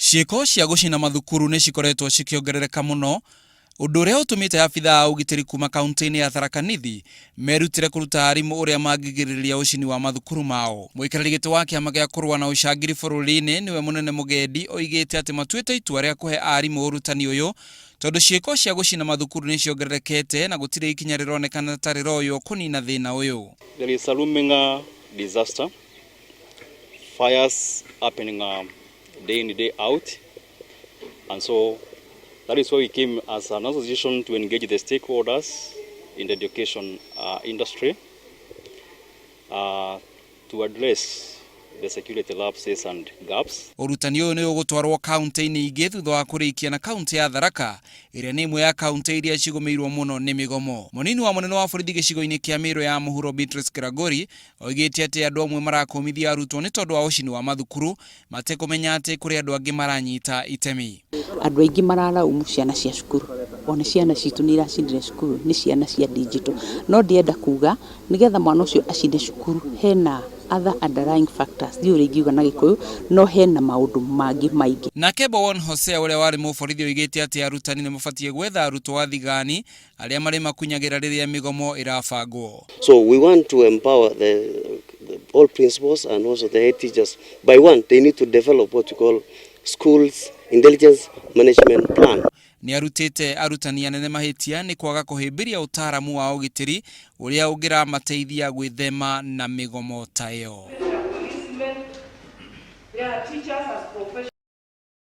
Ciiko cia gucina mathukuru ni cikoretwo cikiongerereka muno, undu uria utumite maabithaa ugitiri kuuma kaunti-ini ya Tharaka nithi merutire kuruta arimu uria mangirigiriria ucini wa mathukuru mao. Muikariri giti wa kiama gia kuhurana ucangiri bururi-ini niwe munene mugendi oigite ati matuite itua ria kuhe arimu urutani uyu tondu ciiko cia gucina mathukuru ni ciongererekete na gutire ikinya rironekana ta riroyo kunina thina uyu. There is a looming disaster, fires happening day in, day out, and so that is why we came as an association to engage the stakeholders in the education industry to address the security lapses and gaps. Urutani uyu ni ugutwarwo kaunti-ini ingi thutha wa kurikia na kaunti ya Tharaka iria ni imwe ya kaunti iria cigomeirwo muno ni migomo. Munini wa munene wa borithi gicigo-ini kia Miru ya muhuro Kiragori oigite ati andu amwe marakomithia arutwo ni tondu wa ucini wa mathukuru matekumenya ati kuri andu angi maranyita itemi. Andu aingi mararaumu ciana cia cukuru, ona ciana citu ni iracindire cukuru ni ciana cia digital, no ndienda kuga nigetha mwana ucio acinde cukuru hena other underlying factors diurigiuga na gikuyu no hena maundu mangi maingi. Nake Bowon Hosea uria wari muborithi oigite ati arutani ni mabatie gwetha arutwo athigani aria mari makunyagira riria migomo irabangwo. So we want to empower the all principals and also the head teachers. By one, they need to develop what we call schools intelligence management plan. Ni arutite arutani anene mahetia ni kwaga kuhimbiria utaramu wa ugitiri uria ugira mateithia gwithema na migomo tayo.